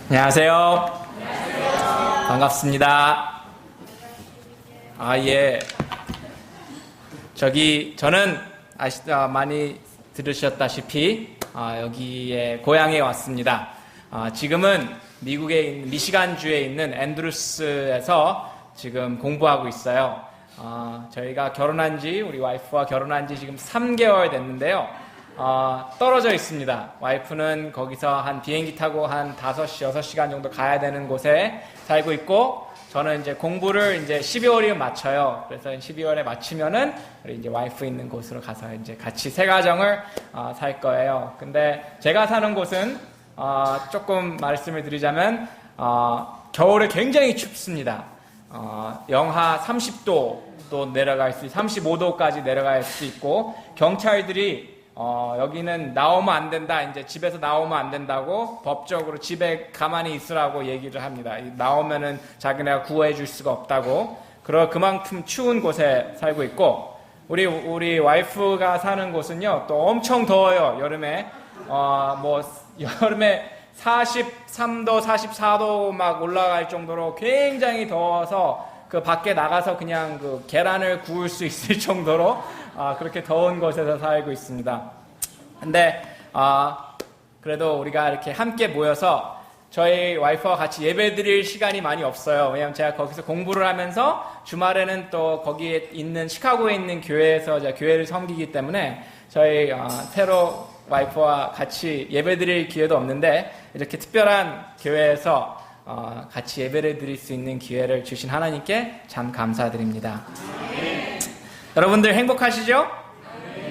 안녕하세요. 반갑습니다. 예. 저는 많이 들으셨다시피 여기에 고향에 왔습니다. 지금은 미국에 있는 미시간주에 있는 앤드루스에서 지금 공부하고 있어요. 저희가 우리 와이프와 결혼한 지 지금 3개월 됐는데요. 떨어져 있습니다. 와이프는 거기서 한 비행기 타고 한 5시, 6시간 정도 가야 되는 곳에 살고 있고, 저는 이제 공부를 이제 12월이면 마쳐요. 그래서 12월에 마치면은 우리 이제 와이프 있는 곳으로 가서 이제 같이 새 가정을 살 거예요. 근데 제가 사는 곳은 조금 말씀을 드리자면 겨울에 굉장히 춥습니다. 영하 30도도 내려갈 수, 35도까지 내려갈 수 있고, 경찰들이 여기는 나오면 안 된다, 이제 집에서 나오면 안 된다고 법적으로 집에 가만히 있으라고 얘기를 합니다. 나오면은 자기네가 구해 줄 수가 없다고. 그만큼 추운 곳에 살고 있고, 우리 와이프가 사는 곳은요, 또 엄청 더워요. 여름에 여름에 43도, 44도 막 올라갈 정도로 굉장히 더워서 그 밖에 나가서 그냥 그 계란을 구울 수 있을 정도로 그렇게 더운 곳에서 살고 있습니다. 근데 그래도 우리가 이렇게 함께 모여서 저희 와이프와 같이 예배드릴 시간이 많이 없어요. 왜냐면 제가 거기서 공부를 하면서 주말에는 또 거기에 있는 시카고에 있는 교회에서 제가 교회를 섬기기 때문에 저희 새로 와이프와 같이 예배드릴 기회도 없는데, 이렇게 특별한 교회에서 같이 예배를 드릴 수 있는 기회를 주신 하나님께 참 감사드립니다. 여러분들 행복하시죠?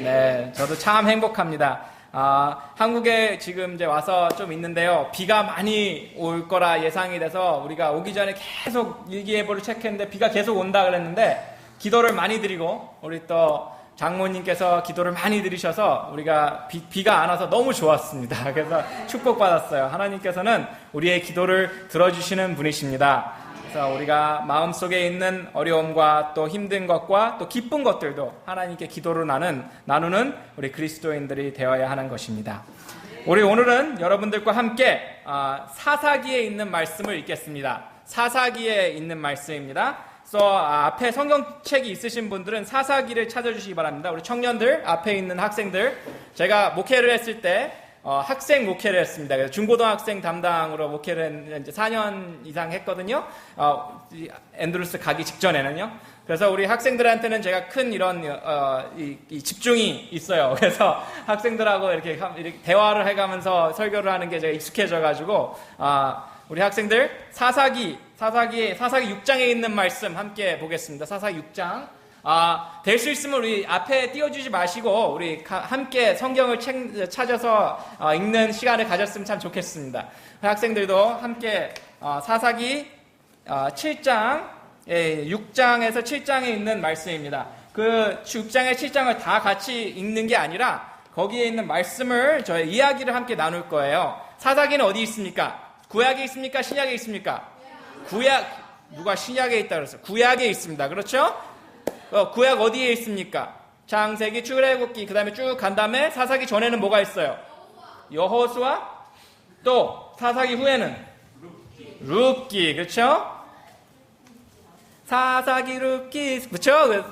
네, 저도 참 행복합니다. 한국에 지금 이제 와서 좀 있는데요. 비가 많이 올 거라 예상이 돼서 우리가 오기 전에 계속 일기예보를 체크했는데 비가 계속 온다 그랬는데, 기도를 많이 드리고 우리 또 장모님께서 기도를 많이 드리셔서 우리가 비가 안 와서 너무 좋았습니다. 그래서 축복받았어요. 하나님께서는 우리의 기도를 들어주시는 분이십니다. 그래서 우리가 마음속에 있는 어려움과 또 힘든 것과 또 기쁜 것들도 하나님께 기도를 나누는 우리 그리스도인들이 되어야 하는 것입니다. 우리 오늘은 여러분들과 함께 사사기에 있는 말씀을 읽겠습니다. 사사기에 있는 말씀입니다. 앞에 성경책이 있으신 분들은 사사기를 찾아주시기 바랍니다. 우리 청년들, 앞에 있는 학생들, 제가 목회를 했을 때 학생 목회를 했습니다. 그래서 중고등학생 담당으로 목회를 이제 4년 이상 했거든요. 앤드루스 가기 직전에는요. 그래서 우리 학생들한테는 제가 큰 이런 이 집중이 있어요. 그래서 학생들하고 이렇게 대화를 해가면서 설교를 하는 게 제가 익숙해져가지고 우리 학생들 사사기 6장에 있는 말씀 함께 보겠습니다. 사사기 6장. 될 수 있으면 우리 앞에 띄워주지 마시고 우리 함께 성경을 찾아서 읽는 시간을 가졌으면 참 좋겠습니다. 학생들도 함께 사사기 7장, 6장에서 7장에 있는 말씀입니다. 그 6장에 7장을 다 같이 읽는 게 아니라 거기에 있는 말씀을 저희 이야기를 함께 나눌 거예요. 사사기는 어디 있습니까? 구약에 있습니까? 신약에 있습니까? 누가 신약에 있다 그랬어요? 구약에 있습니다. 그렇죠? 구약 어디에 있습니까? 창세기, 출애굽기, 그 다음에 쭉 간 다음에 사사기 전에는 뭐가 있어요? 여호수아, 또 사사기 후에는 룻기, 그렇죠? 사사기, 룻기, 그렇죠?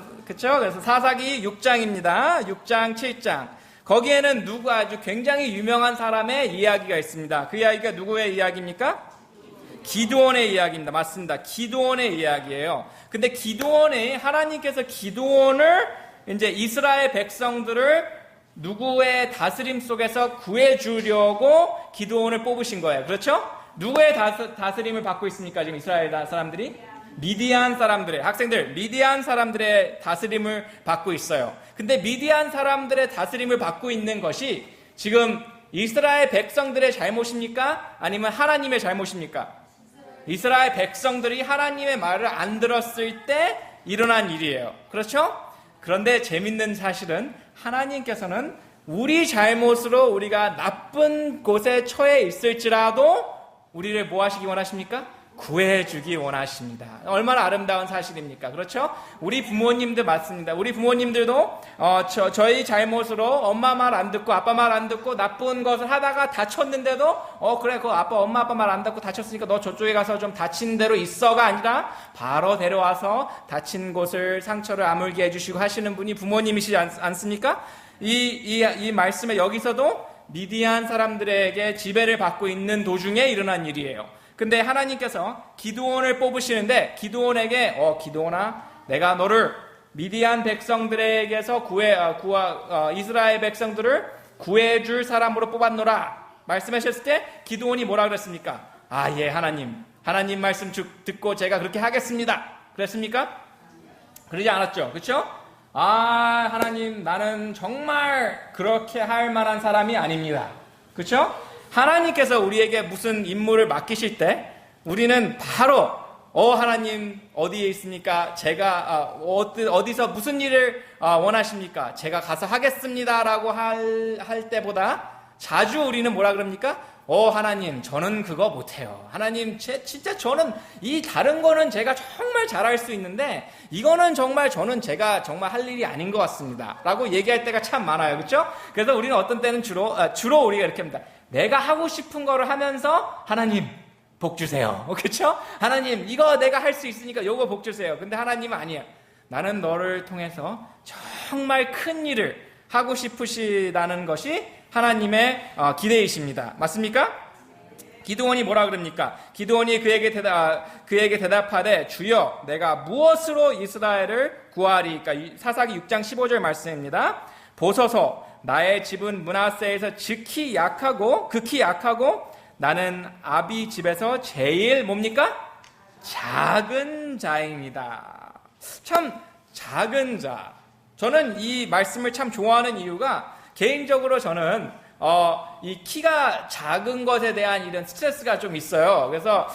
그래서 사사기 6장입니다. 6장, 7장. 거기에는 아주 굉장히 유명한 사람의 이야기가 있습니다. 그 이야기가 누구의 이야기입니까? 기드온의 이야기입니다. 맞습니다. 기드온의 이야기예요. 근데 하나님께서 기드온을 이제 이스라엘 백성들을 누구의 다스림 속에서 구해주려고 기드온을 뽑으신 거예요. 그렇죠? 누구의 다스림을 받고 있습니까? 지금 이스라엘 사람들이? 미디안 사람들의, 학생들, 미디안 사람들의 다스림을 받고 있어요. 근데 미디안 사람들의 다스림을 받고 있는 것이 지금 이스라엘 백성들의 잘못입니까? 아니면 하나님의 잘못입니까? 이스라엘 백성들이 하나님의 말을 안 들었을 때 일어난 일이에요. 그렇죠? 그런데 재밌는 사실은 하나님께서는 우리 잘못으로 우리가 나쁜 곳에 처해 있을지라도 우리를 뭐 하시기 원하십니까? 구해주기 원하십니다. 얼마나 아름다운 사실입니까? 그렇죠? 우리 부모님들 맞습니다. 우리 부모님들도 저희 잘못으로 엄마 말 안 듣고 아빠 말 안 듣고 나쁜 것을 하다가 다쳤는데도 그래 그 엄마 아빠 말 안 듣고 다쳤으니까 너 저쪽에 가서 좀 다친 대로 있어가 아니라 바로 데려와서 다친 곳을 상처를 아물게 해주시고 하시는 분이 부모님이시지 않습니까? 이 말씀에 여기서도 미디안 사람들에게 지배를 받고 있는 도중에 일어난 일이에요. 근데 하나님께서 기드온을 뽑으시는데 기드온에게 기드온아 내가 너를 미디안 백성들에게서 이스라엘 백성들을 구해줄 사람으로 뽑았노라 말씀하셨을 때 기드온이 뭐라 그랬습니까? 예 하나님 말씀 듣고 제가 그렇게 하겠습니다 그랬습니까? 그러지 않았죠. 그렇죠? 하나님 나는 정말 그렇게 할 만한 사람이 아닙니다. 그렇죠? 하나님께서 우리에게 무슨 임무를 맡기실 때 우리는 바로 하나님 어디에 있습니까? 제가 어디서 무슨 일을 원하십니까? 제가 가서 하겠습니다라고 할 때보다 자주 우리는 뭐라 그럽니까? 하나님 저는 그거 못해요. 하나님 진짜 저는 이 다른 거는 제가 정말 잘할 수 있는데 이거는 정말 저는 제가 정말 할 일이 아닌 것 같습니다 라고 얘기할 때가 참 많아요. 그렇죠? 그래서 우리는 어떤 때는 주로 우리가 이렇게 합니다. 내가 하고 싶은 거를 하면서 하나님 복 주세요. 그렇죠? 하나님 이거 내가 할 수 있으니까 요거 복 주세요. 근데 하나님은 아니에요. 나는 너를 통해서 정말 큰 일을 하고 싶으시다는 것이 하나님의 기대이십니다. 맞습니까? 기드온이 뭐라 그럽니까? 기드온이 그에게 대답하되 주여 내가 무엇으로 이스라엘을 구하리까? 사사기 6장 15절 말씀입니다. 보소서 나의 집은 므낫세에서 극히 약하고 나는 아비 집에서 제일 뭡니까? 작은 자입니다. 참 작은 자. 저는 이 말씀을 참 좋아하는 이유가 개인적으로 저는 이 키가 작은 것에 대한 이런 스트레스가 좀 있어요. 그래서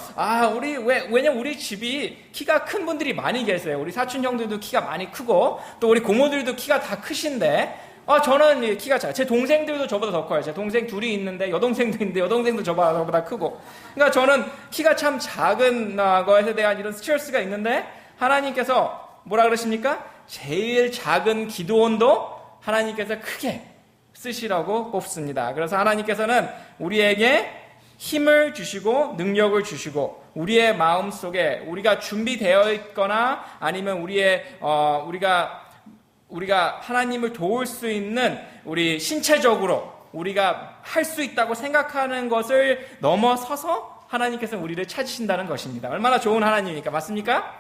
왜냐면 우리 집이 키가 큰 분들이 많이 계세요. 우리 사촌 형들도 키가 많이 크고 또 우리 고모들도 키가 다 크신데 저는 키가 작아요. 제 동생들도 저보다 더 커요. 제 동생 둘이 있는데 여동생도 있는데 여동생도 저보다 크고. 그러니까 저는 키가 참 작은 것에 대한 이런 스트레스가 있는데 하나님께서 뭐라 그러십니까? 제일 작은 기드온도 하나님께서 크게 쓰시라고 뽑습니다. 그래서 하나님께서는 우리에게 힘을 주시고 능력을 주시고 우리의 마음속에 우리가 준비되어 있거나 아니면 우리가 하나님을 도울 수 있는 우리 신체적으로 우리가 할 수 있다고 생각하는 것을 넘어서서 하나님께서 우리를 찾으신다는 것입니다. 얼마나 좋은 하나님입니까? 맞습니까?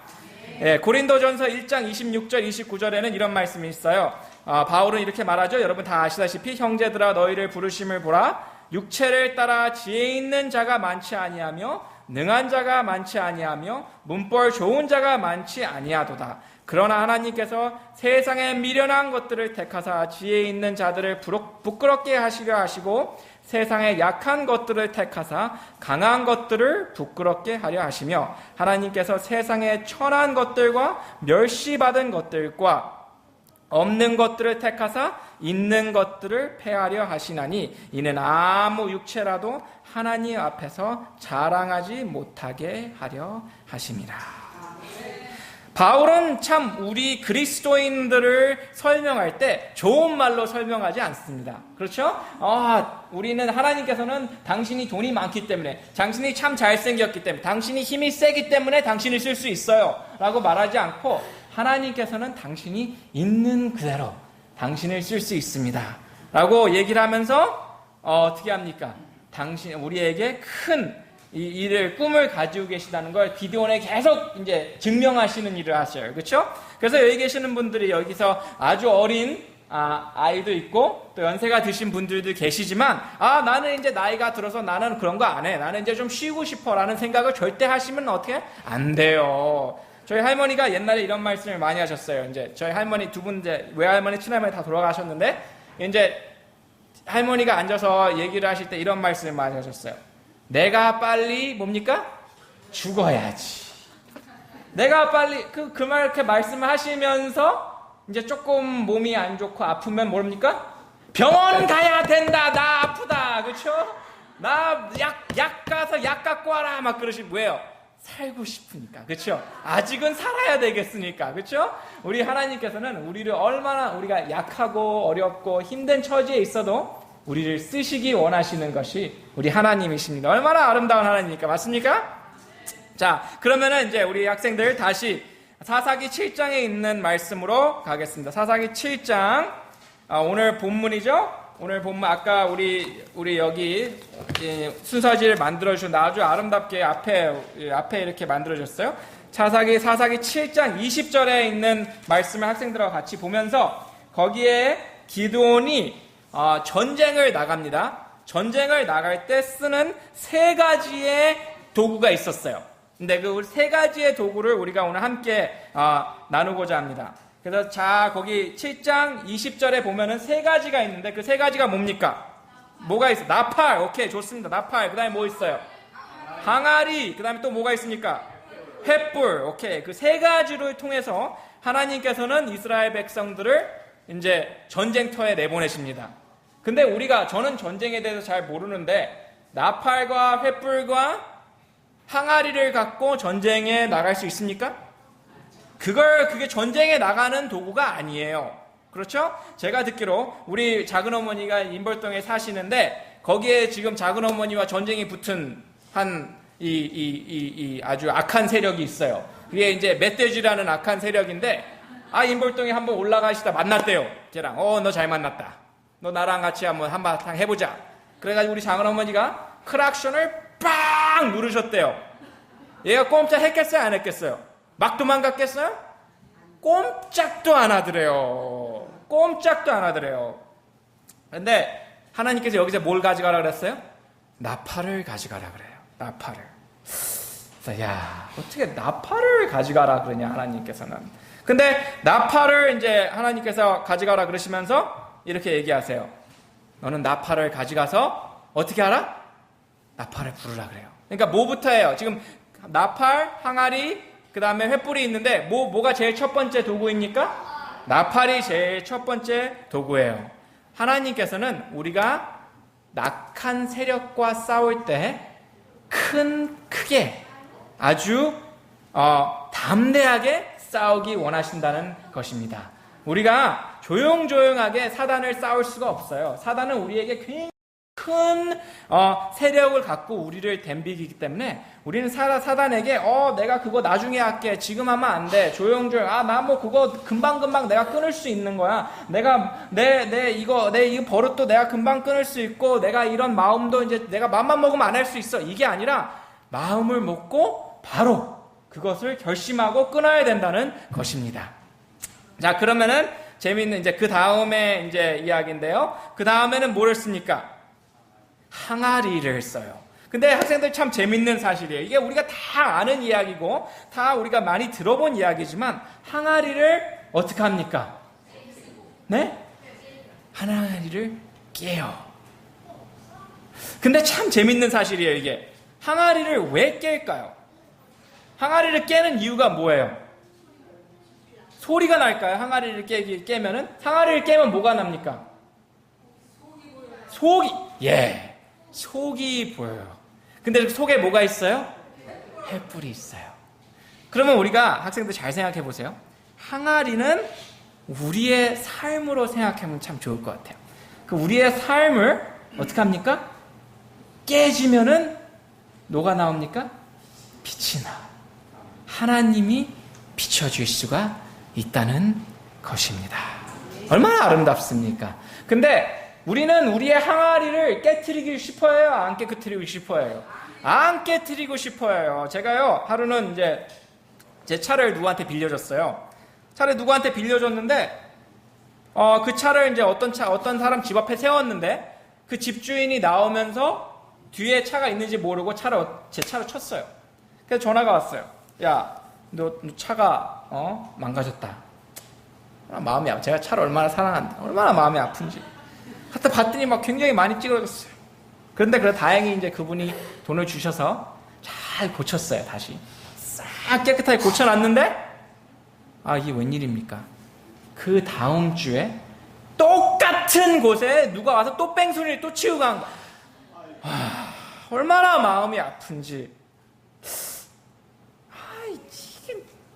고린도전서 1장 26절 29절에는 이런 말씀이 있어요. 바울은 이렇게 말하죠. 여러분 다 아시다시피 형제들아 너희를 부르심을 보라. 육체를 따라 지혜 있는 자가 많지 아니하며 능한 자가 많지 아니하며 문벌 좋은 자가 많지 아니하도다. 그러나 하나님께서 세상에 미련한 것들을 택하사 지혜 있는 자들을 부끄럽게 하시려 하시고 세상에 약한 것들을 택하사 강한 것들을 부끄럽게 하려 하시며 하나님께서 세상에 천한 것들과 멸시받은 것들과 없는 것들을 택하사 있는 것들을 폐하려 하시나니 이는 아무 육체라도 하나님 앞에서 자랑하지 못하게 하려 하심이라. 바울은 참 우리 그리스도인들을 설명할 때 좋은 말로 설명하지 않습니다. 그렇죠? 우리는 하나님께서는 당신이 돈이 많기 때문에 당신이 참 잘생겼기 때문에 당신이 힘이 세기 때문에 당신을 쓸 수 있어요 라고 말하지 않고 하나님께서는 당신이 있는 그대로 당신을 쓸 수 있습니다 라고 얘기를 하면서 어떻게 합니까? 우리에게 큰 이 일을 꿈을 가지고 계시다는 걸 기드온에 계속 이제 증명하시는 일을 하셔요. 그렇죠? 그래서 여기 계시는 분들이 여기서 아주 어린 아이도 있고 또 연세가 드신 분들도 계시지만 나는 이제 나이가 들어서 나는 그런 거 안 해. 나는 이제 좀 쉬고 싶어라는 생각을 절대 하시면 어떻게 안 돼요. 저희 할머니가 옛날에 이런 말씀을 많이 하셨어요. 이제 저희 할머니 두 분 이제 외할머니 친할머니 다 돌아가셨는데 이제 할머니가 앉아서 얘기를 하실 때 이런 말씀을 많이 하셨어요. 내가 빨리 뭡니까? 죽어야지. 내가 빨리 그 말 이렇게 말씀을 하시면서 이제 조금 몸이 안 좋고 아프면 뭡니까? 병원 가야 된다. 나 아프다. 그렇죠? 나 약 가서 약 갖고 와라. 막 그러시면 왜요? 살고 싶으니까. 그렇죠? 아직은 살아야 되겠으니까. 그렇죠? 우리 하나님께서는 우리를 얼마나 우리가 약하고 어렵고 힘든 처지에 있어도 우리를 쓰시기 원하시는 것이 우리 하나님이십니다. 얼마나 아름다운 하나님입니까? 맞습니까? 자, 그러면은 이제 우리 학생들 다시 사사기 7장에 있는 말씀으로 가겠습니다. 사사기 7장, 오늘 본문이죠? 오늘 본문 아까 우리 여기 순서지를 만들어주신 아주 아름답게 앞에 이렇게 만들어줬어요. 사사기 7장 20절에 있는 말씀을 학생들하고 같이 보면서 거기에 기드온이 전쟁을 나갑니다. 전쟁을 나갈 때 쓰는 세 가지의 도구가 있었어요. 근데 그 세 가지의 도구를 우리가 오늘 함께 나누고자 합니다. 그래서 자, 거기 7장 20절에 보면은 세 가지가 있는데 그 세 가지가 뭡니까? 뭐가 있어? 나팔. 오케이, 좋습니다. 나팔. 그 다음에 뭐 있어요? 항아리. 그 다음에 또 뭐가 있습니까? 횃불. 오케이. 그 세 가지를 통해서 하나님께서는 이스라엘 백성들을 이제 전쟁터에 내보내십니다. 근데 저는 전쟁에 대해서 잘 모르는데 나팔과 횃불과 항아리를 갖고 전쟁에 나갈 수 있습니까? 그게 전쟁에 나가는 도구가 아니에요. 그렇죠? 제가 듣기로 우리 작은 어머니가 인벌동에 사시는데 거기에 지금 작은 어머니와 전쟁이 붙은 아주 악한 세력이 있어요. 그게 이제 멧돼지라는 악한 세력인데 인벌동에 한번 올라가시다 만났대요. 걔랑 너 잘 만났다. 너 나랑 같이 한바탕 해보자. 그래가지고 우리 작은 어머니가 크락션을 빵 누르셨대요. 얘가 꼼짝 했겠어요? 안 했겠어요? 막 도망갔겠어요? 꼼짝도 안 하더래요. 꼼짝도 안 하더래요. 근데 하나님께서 여기서 뭘 가져가라 그랬어요? 나팔을 가져가라 그래요. 나팔을. 그래서 어떻게 나팔을 가져가라 그러냐 하나님께서는. 근데 나팔을 이제 하나님께서 가져가라 그러시면서 이렇게 얘기하세요. 너는 나팔을 가져가서 어떻게 하라? 나팔을 부르라 그래요. 그러니까 뭐부터 해요? 지금 나팔, 항아리, 그 다음에 횃불이 있는데 뭐가 제일 첫 번째 도구입니까? 나팔이 제일 첫 번째 도구예요. 하나님께서는 우리가 악한 세력과 싸울 때 크게 아주 담대하게 싸우기 원하신다는 것입니다. 우리가 조용조용하게 사단을 싸울 수가 없어요. 사단은 우리에게 굉장히 큰 세력을 갖고 우리를 덤비기 때문에 우리는 사단에게 내가 그거 나중에 할게. 지금 하면 안 돼. 조용조용. 나 그거 금방금방 내가 끊을 수 있는 거야. 내가 이거 버릇도 내가 금방 끊을 수 있고 내가 이런 마음도 이제 내가 맘만 먹으면 안 할 수 있어. 이게 아니라 마음을 먹고 바로 그것을 결심하고 끊어야 된다는 것입니다. 자, 그러면은 재미있는 이제 그 다음에 이제 이야기인데요. 그 다음에는 뭐를 씁니까? 항아리를 써요. 근데 학생들 참 재밌는 사실이에요. 이게 우리가 다 아는 이야기고 다 우리가 많이 들어본 이야기지만 항아리를 어떻게 합니까? 네? 항아리를 깨요. 근데 참 재밌는 사실이에요. 이게 항아리를 왜 깰까요? 항아리를 깨는 이유가 뭐예요? 소리가 날까요? 항아리를 깨면은? 항아리를 깨면 뭐가 납니까? 속이 보여요. 근데 속에 뭐가 있어요? 횃불이 있어요. 그러면 우리가 학생들 잘 생각해 보세요. 항아리는 우리의 삶으로 생각하면 참 좋을 것 같아요. 그 우리의 삶을 어떻게 합니까? 깨지면은 뭐가 나옵니까? 빛이 나. 하나님이 비춰줄 수가 있다는 것입니다. 얼마나 아름답습니까? 근데 우리는 우리의 항아리를 깨트리고 싶어요? 안 깨트리고 싶어요? 안 깨트리고 싶어요. 제가요, 하루는 이제 제 차를 누구한테 빌려줬어요. 차를 누구한테 빌려줬는데, 그 차를 이제 어떤 사람 집 앞에 세웠는데, 그 집주인이 나오면서 뒤에 차가 있는지 모르고 제 차를 쳤어요. 그래서 전화가 왔어요. 야, 너 차가, 망가졌다. 마음이 아파. 제가 차를 얼마나 사랑한다. 얼마나 마음이 아픈지. 하여튼 봤더니 막 굉장히 많이 찌그러졌어요. 그런데 다행히 이제 그분이 돈을 주셔서 잘 고쳤어요, 다시. 싹 깨끗하게 고쳐놨는데, 이게 웬일입니까? 그 다음 주에 똑같은 곳에 누가 와서 또 뺑소니를 또 치우고 간 거야. 얼마나 마음이 아픈지.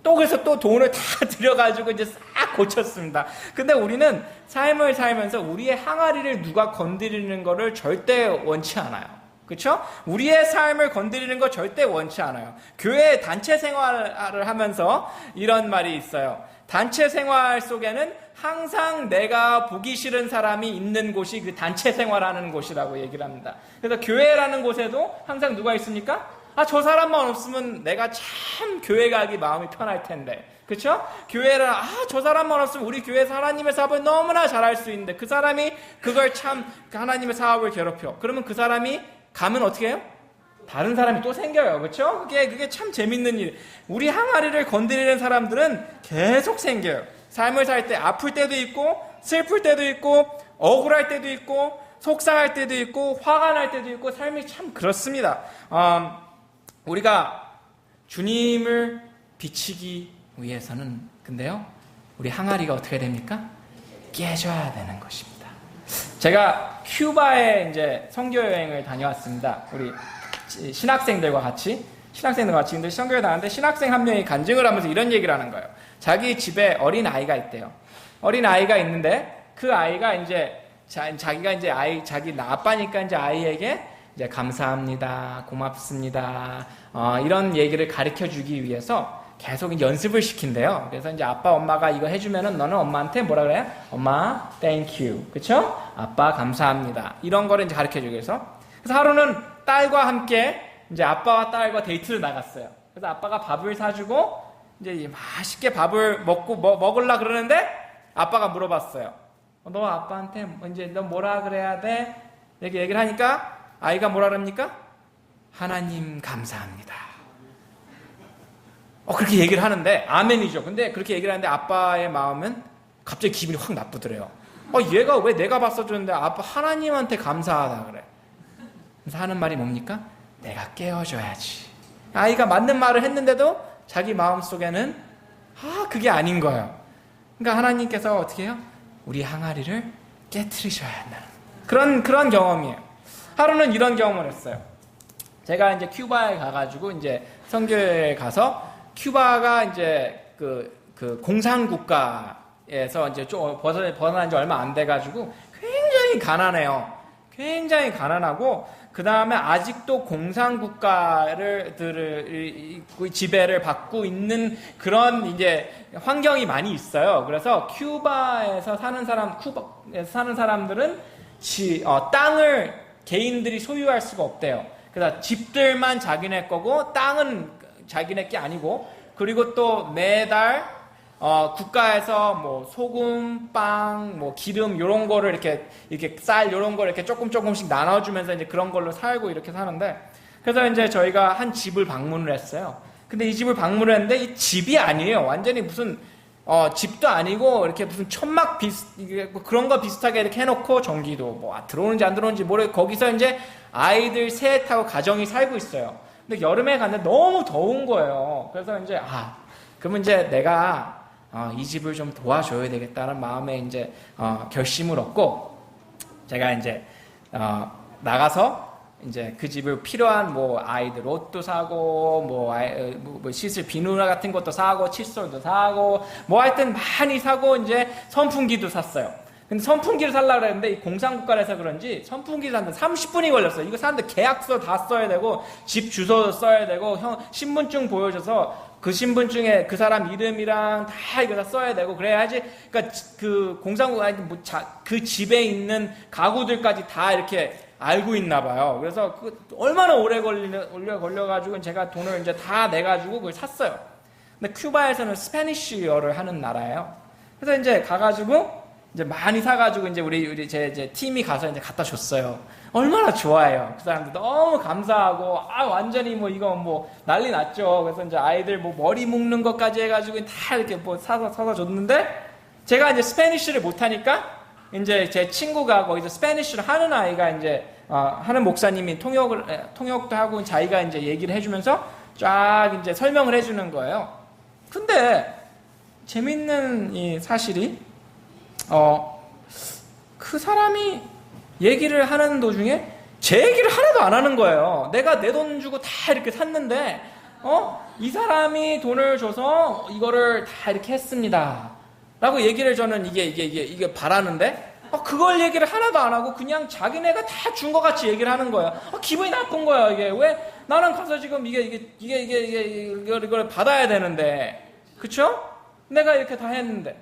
또 그래서 또 돈을 다 들여가지고 이제 싹 고쳤습니다. 근데 우리는 삶을 살면서 우리의 항아리를 누가 건드리는 거를 절대 원치 않아요. 그렇죠? 우리의 삶을 건드리는 거 절대 원치 않아요. 교회 단체 생활을 하면서 이런 말이 있어요. 단체 생활 속에는 항상 내가 보기 싫은 사람이 있는 곳이 그 단체 생활하는 곳이라고 얘기를 합니다. 그래서 교회라는 곳에도 항상 누가 있습니까? 저 사람만 없으면 내가 참 교회 가기 마음이 편할 텐데. 그렇죠? 교회를 저 사람만 없으면 우리 교회에서 하나님의 사업을 너무나 잘할 수 있는데 그 사람이 그걸 참 하나님의 사업을 괴롭혀. 그러면 그 사람이 가면 어떻게 해요? 다른 사람이 또 생겨요. 그렇죠? 그게 참 재밌는 일. 우리 항아리를 건드리는 사람들은 계속 생겨요. 삶을 살 때 아플 때도 있고 슬플 때도 있고 억울할 때도 있고 속상할 때도 있고 화가 날 때도 있고 삶이 참 그렇습니다. 우리가 주님을 비치기 위해서는 근데요, 우리 항아리가 어떻게 됩니까? 깨져야 되는 것입니다. 제가 큐바에 이제 선교 여행을 다녀왔습니다. 우리 신학생들과 같이 근데 선교에 나왔는데 신학생 한 명이 간증을 하면서 이런 얘기를 하는 거예요. 자기 집에 어린 아이가 있대요. 어린 아이가 있는데 그 아이가 이제 자기가 이제 자기 아빠니까 이제 아이에게 이제 감사합니다, 고맙습니다, 이런 얘기를 가르쳐 주기 위해서 계속 연습을 시킨대요. 그래서 이제 아빠, 엄마가 이거 해주면은 너는 엄마한테 뭐라 그래요? 엄마, thank you. 그쵸? 아빠, 감사합니다. 이런 거를 이제 가르쳐 주기 위해서. 그래서 하루는 딸과 함께 이제 아빠와 딸과 데이트를 나갔어요. 그래서 아빠가 밥을 사주고 이제 맛있게 밥을 먹으려 그러는데 아빠가 물어봤어요. 너 아빠한테 이제 너 뭐라 그래야 돼? 이렇게 얘기를 하니까 아이가 뭐라 그럽니까? 하나님 감사합니다. 그렇게 얘기를 하는데 아멘이죠. 근데 그렇게 얘기를 하는데 아빠의 마음은 갑자기 기분이 확 나쁘더래요. 얘가 왜 내가 봤어줬는데 아빠 하나님한테 감사하다 그래. 그래서 하는 말이 뭡니까? 내가 깨워줘야지. 아이가 맞는 말을 했는데도 자기 마음속에는 그게 아닌 거예요. 그러니까 하나님께서 어떻게 해요? 우리 항아리를 깨트리셔야 한다는 그런 경험이에요. 하루는 이런 경험을 했어요. 제가 이제 큐바에 가가지고 이제 선교에 가서 큐바가 이제 그 공산국가에서 이제 좀 벗어난 지 얼마 안 돼가지고 굉장히 가난해요. 굉장히 가난하고 그 다음에 아직도 공산국가를 지배를 받고 있는 그런 이제 환경이 많이 있어요. 그래서 큐바에서 사는 사람들은 땅을 개인들이 소유할 수가 없대요. 그래서 집들만 자기네 거고 땅은 자기네 게 아니고, 그리고 또 매달 국가에서 뭐 소금, 빵, 뭐 기름 요런 거를 이렇게 쌀 요런 거를 이렇게 조금씩 나눠주면서 이제 그런 걸로 살고 이렇게 사는데, 그래서 이제 저희가 한 집을 방문을 했어요. 근데 이 집을 방문을 했는데 이 집이 아니에요. 완전히 무슨 집도 아니고 이렇게 무슨 천막 그런 거 비슷하게 이렇게 해놓고 전기도 뭐 들어오는지 안 들어오는지 모르겠고 거기서 이제 아이들 셋하고 가정이 살고 있어요. 근데 여름에 갔는데 너무 더운 거예요. 그래서 이제 그러면 이제 내가 이 집을 좀 도와줘야 되겠다는 마음에 이제 결심을 얻고 제가 이제 나가서 이제 그 집을 필요한 뭐 아이들 옷도 사고 뭐 씻을 비누 같은 것도 사고 칫솔도 사고 뭐 하여튼 많이 사고 이제 선풍기도 샀어요. 근데 선풍기를 살려고 그랬는데 이 공산국가라서 그런지 선풍기를 사는데 30분이 걸렸어요. 이거 사는데 계약서 다 써야 되고 집 주소도 써야 되고 신분증 보여줘서 그 신분증에 그 사람 이름이랑 다 이거 다 써야 되고 그래야지. 그러니까 그 공산국가 그 집에 있는 가구들까지 다 이렇게 알고 있나 봐요. 그래서 얼마나 오래 걸려가지고 제가 돈을 이제 다 내가지고 그걸 샀어요. 근데 큐바에서는 스페니쉬어를 하는 나라예요. 그래서 이제 가가지고 이제 많이 사가지고 이제 우리 제 팀이 가서 이제 갖다 줬어요. 얼마나 좋아해요. 그 사람들 너무 감사하고 완전히 뭐 이거 뭐 난리 났죠. 그래서 이제 아이들 뭐 머리 묶는 것까지 해가지고 다 이렇게 뭐 사서 줬는데 제가 이제 스페니쉬를 못하니까 이제 제 친구가 거기서 스페니쉬를 하는 아이가 이제 하는 목사님이 통역도 하고 자기가 이제 얘기를 해주면서 쫙 이제 설명을 해주는 거예요. 근데 재밌는 이 사실이 그 사람이 얘기를 하는 도중에 제 얘기를 하나도 안 하는 거예요. 내가 내 돈 주고 다 이렇게 샀는데 이 사람이 돈을 줘서 이거를 다 이렇게 했습니다. 라고 얘기를 저는 이게 바라는데, 그걸 얘기를 하나도 안 하고 그냥 자기네가 다 준 것 같이 얘기를 하는 거야. 기분이 나쁜 거야, 이게. 왜? 나는 가서 지금 이걸 받아야 되는데. 그쵸? 내가 이렇게 다 했는데.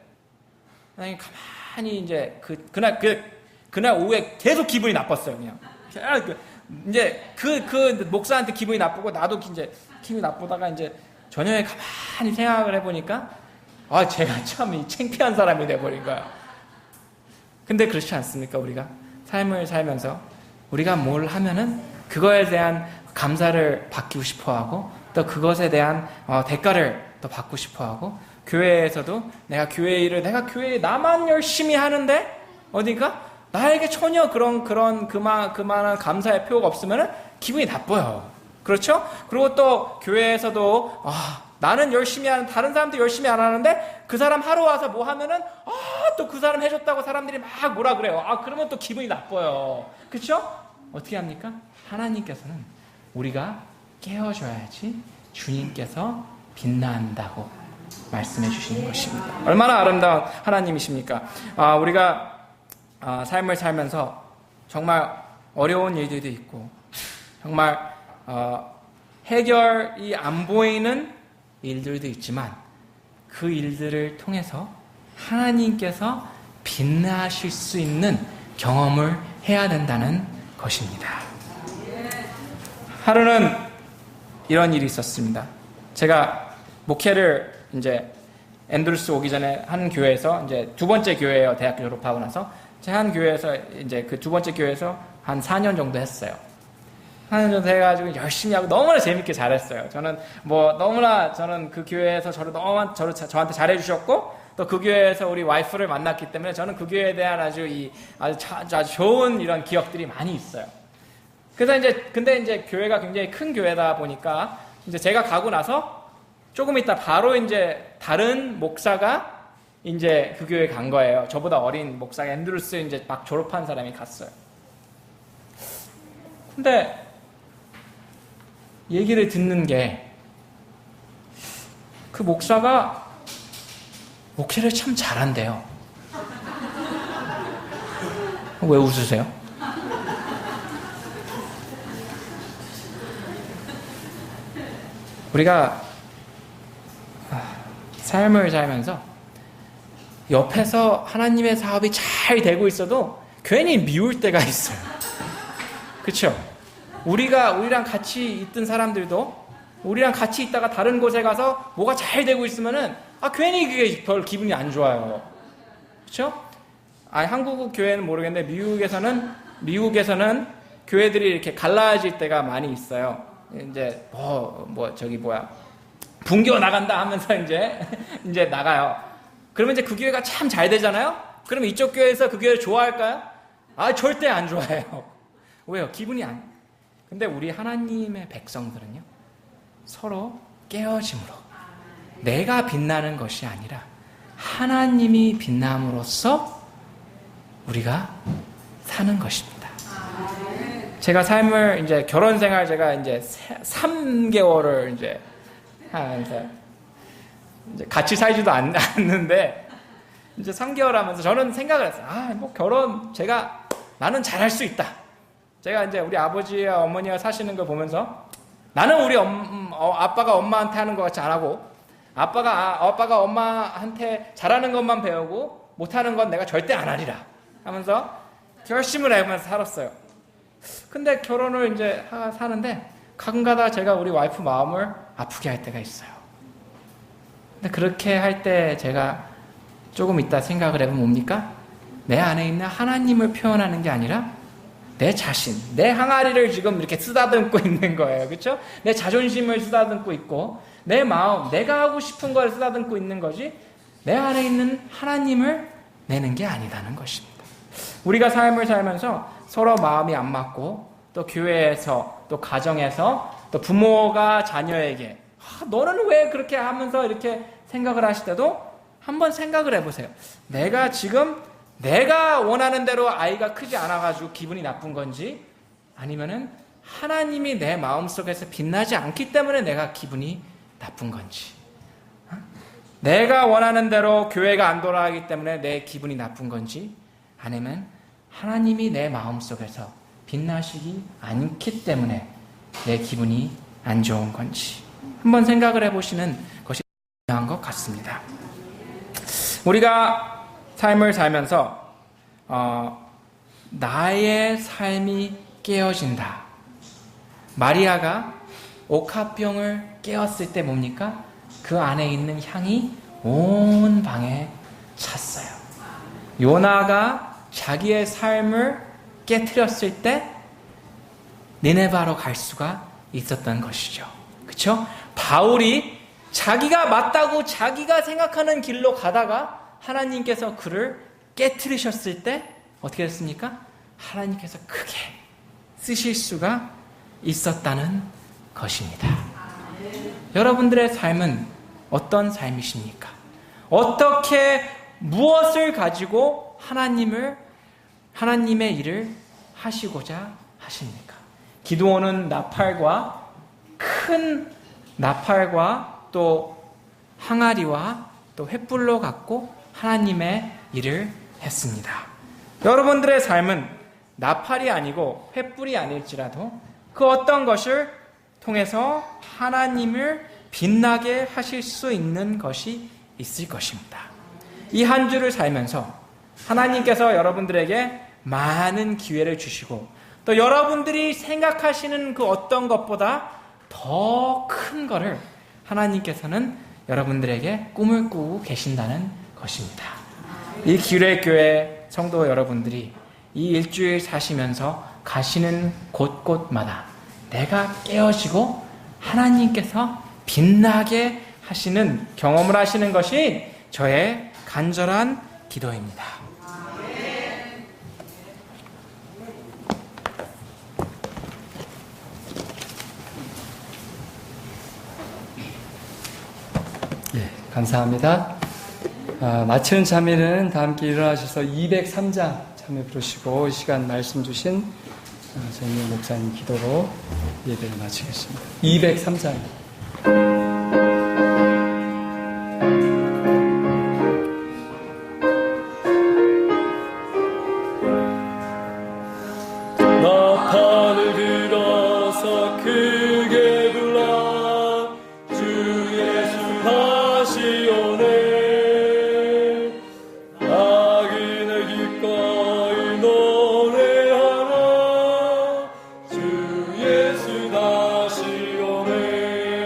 아니, 가만히 이제 그날 오후에 계속 기분이 나빴어요, 그냥. 이제 그 목사한테 기분이 나쁘고 나도 이제 기분이 나쁘다가 이제 저녁에 가만히 생각을 해보니까 제가 참 창피한 사람이 돼버린 거야. 근데 그렇지 않습니까? 우리가 삶을 살면서 우리가 뭘 하면은 그거에 대한 감사를 받고 싶어하고 또 그것에 대한 대가를 또 받고 싶어하고 교회에서도 내가 교회 일을 나만 열심히 하는데 어디가 나에게 전혀 그만한 감사의 표가 없으면은 기분이 나빠요. 그렇죠? 그리고 또 교회에서도 나는 열심히 하는 다른 사람도 열심히 안 하는데 그 사람 하러 와서 뭐 하면은 또 그 사람 해줬다고 사람들이 막 뭐라 그래요. 그러면 또 기분이 나빠요. 그렇죠? 어떻게 합니까? 하나님께서는 우리가 깨워줘야지 주님께서 빛난다고 말씀해 주시는 것입니다. 얼마나 아름다운 하나님이십니까? 우리가 삶을 살면서 정말 어려운 일들도 있고 정말 해결이 안 보이는 일들도 있지만 그 일들을 통해서 하나님께서 빛나실 수 있는 경험을 해야 된다는 것입니다. 하루는 이런 일이 있었습니다. 제가 목회를 이제 앤드루스 오기 전에 한 교회에서 이제 두 번째 교회예요. 대학교 졸업하고 나서 제가 한 교회에서 이제 그 두 번째 교회에서 한 4년 정도 했어요. 4년 정도 해가지고 열심히 하고 너무나 재밌게 잘했어요. 저는 그 교회에서 저한테 잘해주셨고 또 그 교회에서 우리 와이프를 만났기 때문에 저는 그 교회에 대한 아주 좋은 이런 기억들이 많이 있어요. 그래서 근데 이제 교회가 굉장히 큰 교회다 보니까 이제 제가 가고 나서 조금 있다 바로 이제 다른 목사가 이제 그 교회에 간 거예요. 저보다 어린 목사가 앤드루스 이제 막 졸업한 사람이 갔어요. 근데 얘기를 듣는 게 그 목사가 목회를 참 잘한대요. 왜 웃으세요? 우리가 삶을 살면서 옆에서 하나님의 사업이 잘 되고 있어도 괜히 미울 때가 있어요. 그렇죠? 우리랑 같이 있던 사람들도 우리랑 같이 있다가 다른 곳에 가서 뭐가 잘 되고 있으면은 괜히 그게 별 기분이 안 좋아요. 그렇죠? 한국 교회는 모르겠는데 미국에서는 교회들이 이렇게 갈라질 때가 많이 있어요. 이제 분교 나간다 하면서 이제 나가요. 그러면 이제 그 교회가 참 잘 되잖아요. 그러면 이쪽 교회에서 그 교회를 좋아할까요? 절대 안 좋아해요. 왜요? 기분이 안. 근데 우리 하나님의 백성들은요, 서로 깨어짐으로 내가 빛나는 것이 아니라 하나님이 빛남으로써 우리가 사는 것입니다. 제가 삶을 이제 결혼 생활 제가 이제 3개월을 이제 같이 살지도 않는데 이제 3개월 하면서 저는 생각을 했어요. 결혼 나는 잘할 수 있다. 제가 이제 우리 아버지와 어머니가 사시는 걸 보면서 나는 우리 아빠가 엄마한테 하는 것 같이 안 하고 아빠가 엄마한테 잘하는 것만 배우고 못하는 건 내가 절대 안 하리라 하면서 결심을 해보면서 살았어요. 근데 결혼을 이제 사는데 가끔가다 제가 우리 와이프 마음을 아프게 할 때가 있어요. 근데 그렇게 할 때 제가 조금 있다 생각을 해보면 뭡니까? 내 안에 있는 하나님을 표현하는 게 아니라 내 자신, 내 항아리를 지금 이렇게 쓰다듬고 있는 거예요. 그렇죠? 내 자존심을 쓰다듬고 있고 내 마음, 내가 하고 싶은 걸 쓰다듬고 있는 거지 내 안에 있는 하나님을 내는 게 아니라는 것입니다. 우리가 삶을 살면서 서로 마음이 안 맞고 또 교회에서 또 가정에서 또 부모가 자녀에게 너는 왜 그렇게 하면서 이렇게 생각을 하실 때도 한번 생각을 해보세요. 내가 원하는 대로 아이가 크지 않아가지고 기분이 나쁜 건지 아니면은 하나님이 내 마음속에서 빛나지 않기 때문에 내가 기분이 나쁜 건지, 내가 원하는 대로 교회가 안 돌아가기 때문에 내 기분이 나쁜 건지, 아니면 하나님이 내 마음속에서 빛나시기 않기 때문에 내 기분이 안 좋은 건지 한번 생각을 해보시는 것이 중요한 것 같습니다. 우리가 삶을 살면서 나의 삶이 깨어진다. 마리아가 옥합병을 깨었을 때 뭡니까? 그 안에 있는 향이 온 방에 찼어요. 요나가 자기의 삶을 깨트렸을 때 니네바로 갈 수가 있었던 것이죠. 그렇죠? 바울이 자기가 맞다고 자기가 생각하는 길로 가다가 하나님께서 그를 깨트리셨을 때 어떻게 됐습니까? 하나님께서 크게 쓰실 수가 있었다는 것입니다. 여러분들의 삶은 어떤 삶이십니까? 어떻게 무엇을 가지고 하나님의 일을 하시고자 하십니까? 기드온은 큰 나팔과 또 항아리와 또 횃불로 갖고 하나님의 일을 했습니다. 여러분들의 삶은 나팔이 아니고 횃불이 아닐지라도 그 어떤 것을 통해서 하나님을 빛나게 하실 수 있는 것이 있을 것입니다. 이 한 주를 살면서 하나님께서 여러분들에게 많은 기회를 주시고 또 여러분들이 생각하시는 그 어떤 것보다 더 큰 것을 하나님께서는 여러분들에게 꿈을 꾸고 계신다는 것입니다. 이 기회교회 성도 여러분들이 이 일주일 사시면서 가시는 곳곳마다 내가 깨어지고 하나님께서 빛나게 하시는 경험을 하시는 것이 저의 간절한 기도입니다. 예, 감사합니다. 마치는 참여는 다 함께 일어나셔서 203장 참여 부르시고 이 시간 말씀 주신 정민 목사님 기도로 예배를 마치겠습니다. 203장. 나팔을 들어서 크게 불러 주 예수 다시 오네. 악인을 기꺼이 노래하라. 주 예수 다시 오네.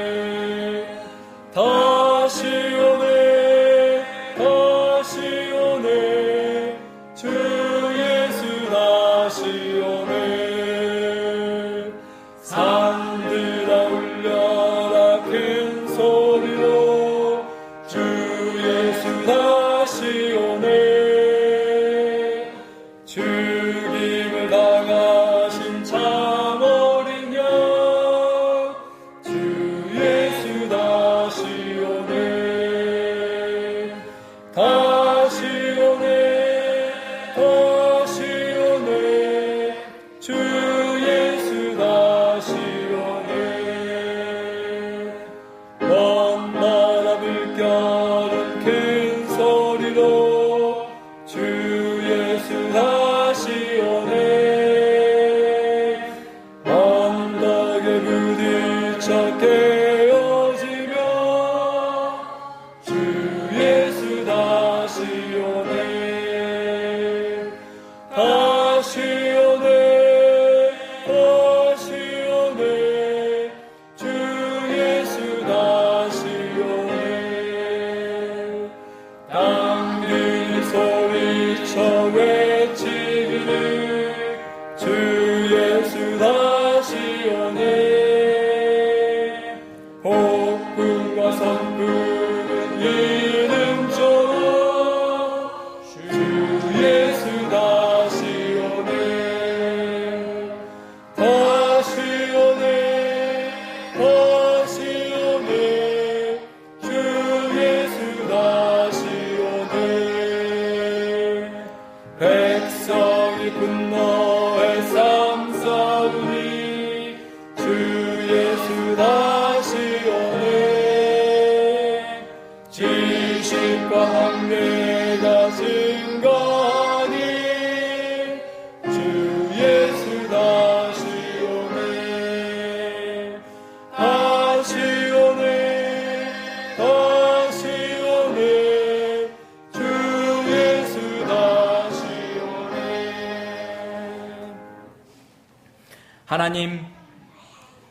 하나님,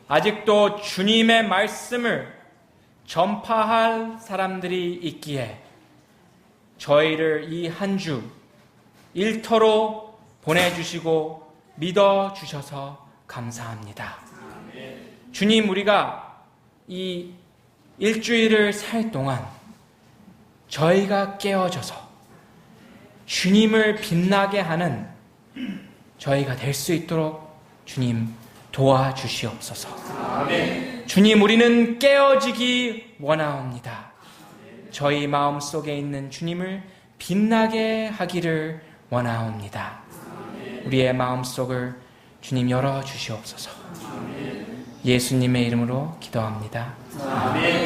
아직도 주님의 말씀을 전파할 사람들이 있기에 저희를 이 한 주 일터로 보내주시고 믿어주셔서 감사합니다. 주님, 우리가 이 일주일을 살 동안 저희가 깨어져서 주님을 빛나게 하는 저희가 될 수 있도록 주님 도와주시옵소서. 주님, 우리는 깨어지기 원하옵니다. 저희 마음속에 있는 주님을 빛나게 하기를 원하옵니다. 우리의 마음속을 주님 열어주시옵소서. 예수님의 이름으로 기도합니다. 아멘.